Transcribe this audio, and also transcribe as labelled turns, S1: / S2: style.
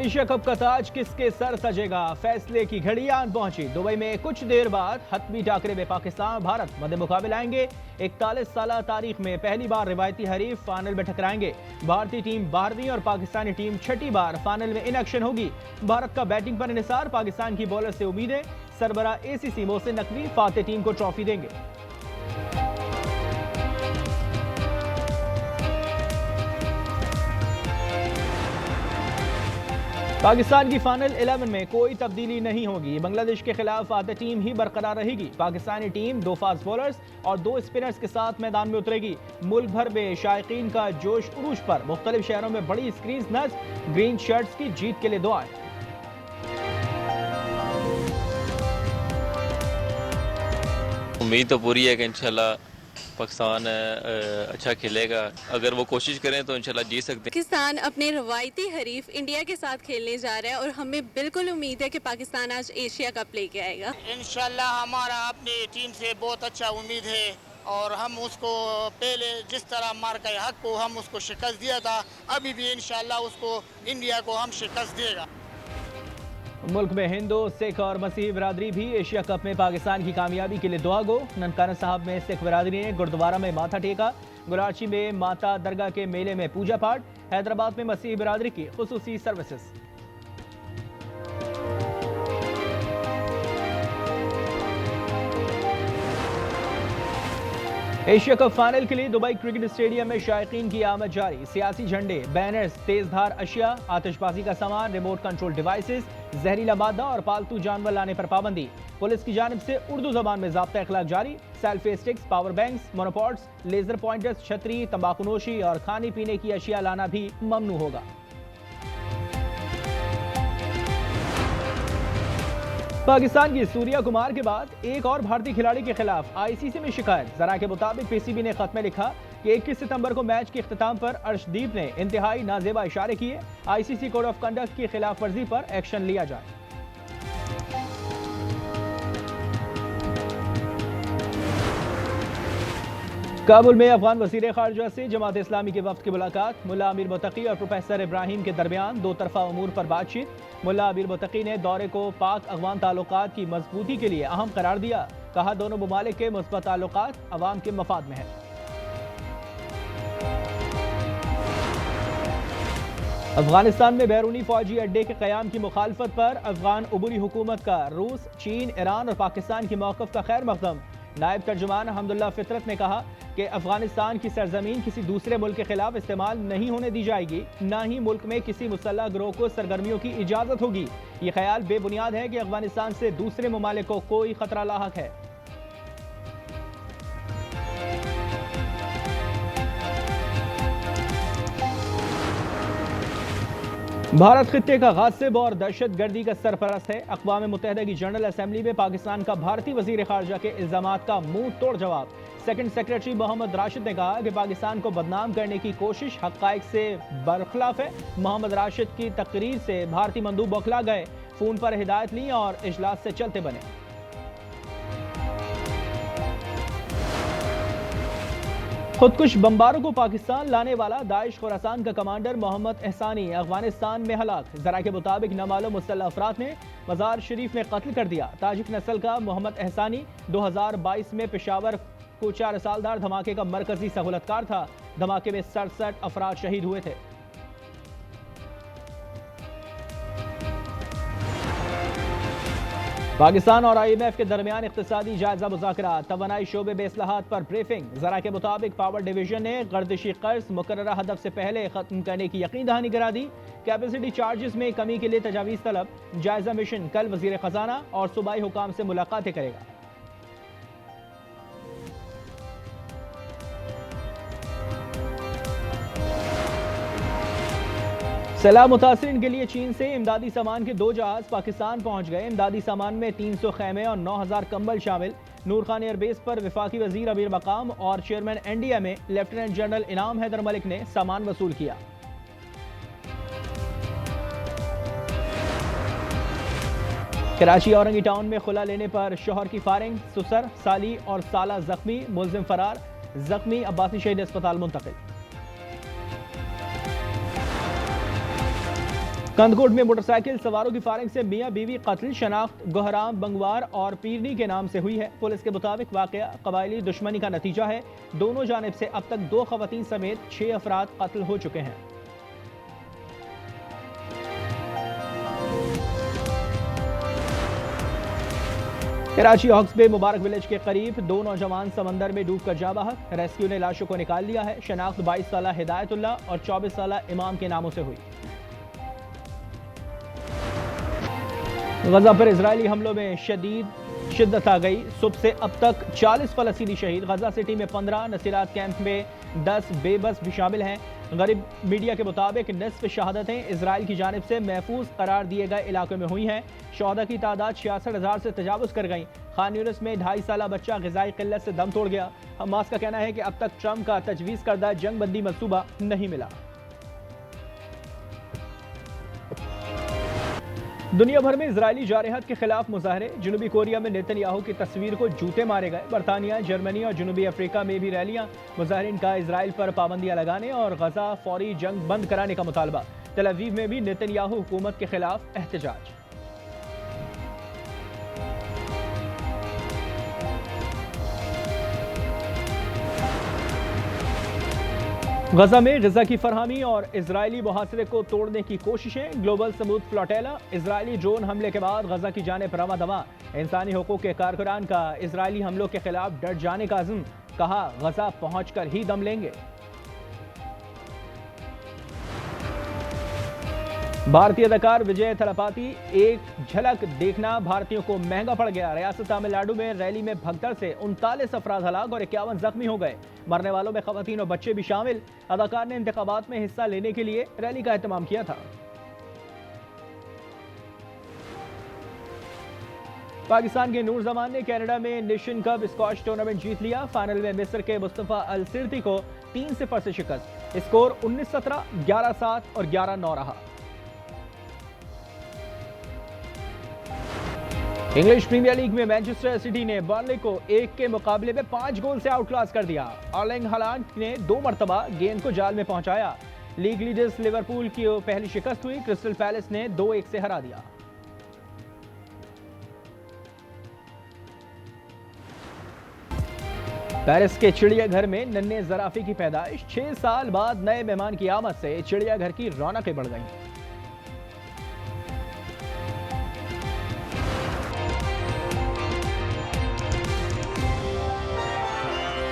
S1: Asia cup का ताज किसके sir सजेगा, फैसले की घड़ी आन पहुंची। दुबई में कुछ देर बाद हतमी टाकरे में पाकिस्तान और भारत मध्य मुकाबले आएंगे। 41 साल तारीख में पहली बार रिवायती हरीफ फाइनल में टकराएंगे। भारतीय टीम 12वीं और पाकिस्तानी टीम 6ठी बार फाइनल में इन एक्शन होगी। भारत का बैटिंग पर इन्हिसार, पाकिस्तान की बॉलर से उम्मीदें। सरबरा एसीसी मोहसिन नकवी फातेह टीम को ट्रॉफी देंगे। पाकिस्तान की फाइनल 11 में कोई तब्दीली नहीं होगी। बांग्लादेश के खिलाफ फातेह टीम ही बरकरार रहेगी। पाकिस्तानी टीम 2 फास्ट बॉलर्स और 2 स्पिनर्स के साथ मैदान में उतरेगी। मुल्क भर में शायकीन का जोश उरूज पर। मुख्तलिफ शहरों में बड़ी स्क्रीन नस्ब। ग्रीन शर्ट्स की जीत के लिए दुआएं।
S2: उम्मीद तो पूरी है कि इंशाल्लाह पाकिस्तान अच्छा खेलेगा। अगर वो कोशिश करें तो इंशाल्लाह जीत सकते हैं।
S3: पाकिस्तान अपने रवायती हरीफ इंडिया के साथ खेलने जा रहा है और हमें बिल्कुल उम्मीद है कि पाकिस्तान आज एशिया कप लेके आएगा।
S4: इंशाल्लाह हमारा अपनी टीम से बहुत अच्छा उम्मीद है और हम उसको पहले जिस तरह मार के हक को हम उसको शिकस्त दिया था, अभी भी इंशाल्लाह उसको इंडिया को हम शिकस्त देगा।
S1: मुल्क में हिंदू, सिख और मसीही बिरादरी भी एशिया कप में पाकिस्तान की कामयाबी के लिए दुआ गो। ननकाना साहब में सिख बिरादरी ने गुरुद्वारा में माथा टेका। गुलाची में माता दरगाह के मेले में पूजा पाठ। हैदराबाद में मसीही बिरादरी की खुसूसी सर्विसेज। एशिया कप फाइनल के लिए दुबई क्रिकेट स्टेडियम में शायकीन की आमद जारी। सियासी झंडे, बैनर्स, तेजधार अशिया, आतिशबाजी का सामान, रिमोट कंट्रोल डिवाइसेस, जहरीला मादा और पालतू जानवर लाने पर पाबंदी। पुलिस की जानिब से उर्दू जबान में ज़ाब्ता इखलाक जारी। Selfie sticks, power banks, monopods, laser pointers, छतरी, तंबाकूनोशी और खाने पीने की अशिया लाना भी ममनू होगा। पाकिस्तान की सूर्या कुमार के बाद एक और भारतीय खिलाड़ी के खिलाफ आईसीसी में शिकायत। जरा के मुताबिक पीसीबी ने खत में लिखा कि 21 सितंबर को मैच के इख्तिताम पर अर्शदीप ने इंतहाई नाजेबा इशारे किए। आईसीसी कोड ऑफ कंडक्ट की खिलाफ वर्जी पर एक्शन लिया जाए। काबुल में अफगान वज़ीर ख़ारिजा से जमात इस्लामी के वफ़द की मुलाकात। मुल्ला अमीर मुत्तकी और प्रोफेसर इब्राहिम के दरमियान 2 तरफ़ा उमूर पर बातचीत। मुल्ला अमीर मुत्तकी ने दौरे को पाक अफगान ताल्लुकात की मजबूती के लिए अहम करार दिया। कहा, दोनों ममालिक के मुस्बत ताल्लुकात अवाम के मफाद में है। अफगानिस्तान में बैरूनी फौजी अड्डे के क़याम की मुखालफत पर अफगान उबूरी हुकूमत का रूस, चीन, ईरान और पाकिस्तान की मौक़िफ़ का खैर मक़दम। नायब तर्जुमान हम्दुल्ला फितरत ने कहा कि अफगानिस्तान की सरजमीन किसी दूसरे मुल्क के खिलाफ इस्तेमाल नहीं होने दी जाएगी, न ही मुल्क में किसी मुसल्लह गिरोह को सरगर्मियों की इजाज़त होगी। ये ख्याल बेबुनियाद है कि अफगानिस्तान से दूसरे ममालिक को कोई खतरा लाहक है। भारत खित्ते का गासिब और दहशत गर्दी का सरपरस्त है। अक़वाम मुत्तहिदा की जनरल असम्बली में पाकिस्तान का भारतीय वज़ीर ख़ारिजा के इल्ज़ामात का मुंह तोड़ जवाब। सेकंड सेक्रेटरी मोहम्मद राशिद ने कहा कि पाकिस्तान को बदनाम करने की कोशिश हक़ाइक़ से बरखिलाफ है। मोहम्मद राशिद की तकरीर से भारतीय मंदूब बौखला गए, फ़ोन पर हिदायत ली और इजलास से चलते बने। खुदकुश बम्बारों को पाकिस्तान लाने वाला दाइश खुरासान का कमांडर मोहम्मद एहसानी अफगानिस्तान में हलाक। जरा के मुताबिक नामालूम मुसल्लह अफराद ने मज़ार शरीफ में कत्ल कर दिया। ताजिक नस्ल का मोहम्मद एहसानी 2022 में पेशावर कोचा रसालदार धमाके का मरकजी सहूलतकार था। धमाके में 67 अफराद शहीद हुए थे। पाकिस्तान और IMF के दरमियान इक़्तिसादी जायजा मुज़ाकरात। तवानाई शोबे में इस्लाहात पर ब्रीफिंग। जरा के मुताबिक पावर डिवीजन ने गर्दिशी कर्ज मुकर्ररा हदफ से पहले खत्म करने की यकीन दहानी करा दी। कैपेसिटी चार्जेस में कमी के लिए तजावीज़ तलब। जायजा मिशन कल वज़ीर ख़जाना और सूबाई हुकाम से मुलाकातें करेगा। सैलाब मुतासरीन के लिए चीन से इमदादी सामान के 2 जहाज पाकिस्तान पहुंच गए। इमदादी सामान में 300 खैमे और 9000 कंबल शामिल। नूर खान एयरबेस पर वफाकी वजीर अमीर मकाम और चेयरमैन NDMA लेफ्टिनेंट जनरल इनाम हैदर मलिक ने सामान वसूल किया। कराची औरंगी टाउन में खुला लेने पर शोहर की फायरिंग। सुसर, साली और साला जख्मी, मुलजिम फरार। जख्मी अब्बासी शहीद अस्पताल मुंतकिल। कंदकोट में मोटरसाइकिल सवारों की फायरिंग से मियां बीवी कत्ल, शनाख्त गोहराम बंगवार और पीरनी के नाम से हुई है। पुलिस के मुताबिक वाकया कबायली दुश्मनी का नतीजा है। दोनों जानिब से अब तक 2 खवातीन समेत 6 अफराद कत्ल हो चुके हैं। कराची हॉक्स बे मुबारक विलेज के करीब 2 नौजवान समंदर में डूबकर जा बहक। रेस्क्यू ने लाशों को निकाल लिया है। शनाख्त 22 साल हिदायतुल्ला और 24 साल इमाम के नामों से हुई। गजा पर इजरायली हमलों में शिद्दत आ गई। सुबह से अब तक 40 फलस्तीनी शहीद। गजा सिटी में 15, नसीरात कैंप में 10 बेबस भी शामिल हैं। गरीब मीडिया के मुताबिक निस्फ शहादतें इजराइल की जानिब से महफूज करार दिए गए इलाकों में हुई हैं। शहदा की तादाद 66,000 से तजावुज़ कर गई। खान यूनिस में 2.5 साल बच्चा ग़िज़ाई क़िल्लत से दम तोड़ गया। हमास का कहना है कि अब तक ट्रंप का तजवीज़ करदा जंग बंदी मंसूबा नहीं मिला। दुनिया भर में इजरायली जारहत के खिलाफ मुजाहरे। जनूबी कोरिया में नेतन्याहू की तस्वीर को जूते मारे गए। बरतानिया, जर्मनी और जनूबी अफ्रीका में भी रैलियां। मुजाहरीन का इजराइल पर पाबंदियां लगाने और गजा फौरी जंग बंद कराने का मुतालबा। तेल अवीव में भी नेतन्याहू हुकूमत के खिलाफ एहतजाज। गजा में ग़िज़ा की फरहमी और इजरायली मुहासरे को तोड़ने की कोशिशें। Global समूद flotilla. इजरायली ड्रोन हमले के बाद गजा की जानिब रवा दवा। इंसानी हुकूक के कारकुनान का इजरायली हमलों के खिलाफ डट जाने का अज़्म। कहा गजा पहुंचकर ही दम लेंगे। भारतीय अदाकार विजय थलापाती। एक झलक देखना भारतीयों को महंगा पड़ गया। रियासत तमिलनाडु में रैली में भगदड़ से 39 अफराद हलाक और 51 जख्मी हो गए। मरने वालों में खवातीन और बच्चे भी शामिल। अदाकार ने इंतखाबात में हिस्सा लेने के लिए रैली का एहतमाम किया था। पाकिस्तान के नूर जमान ने कनाडा में नेशन कप स्क्वाश टूर्नामेंट जीत लिया। फाइनल में मिस्र के मुस्तफा अल सिर्ती को 3-0 से शिकस्त। स्कोर 19-17, 11-7 और 11-9 रहा। इंग्लिश प्रीमियर लीग में मैनचेस्टर सिटी ने बर्नली को 1 के मुकाबले में 5 गोल से आउटक्लास कर दिया। अर्लिंग हालैंड ने 2 मरतबा गेंद को जाल में पहुंचाया। लीग लीडर्स लिवरपूल की पहली शिकस्त हुई। क्रिस्टल पैलेस ने 2-1 से हरा दिया। पेरिस के चिड़ियाघर में नन्हे ज़राफी की पैदाइश। 6 साल बाद नए मेहमान की आमद से चिड़ियाघर की रौनकें बढ़ गईं।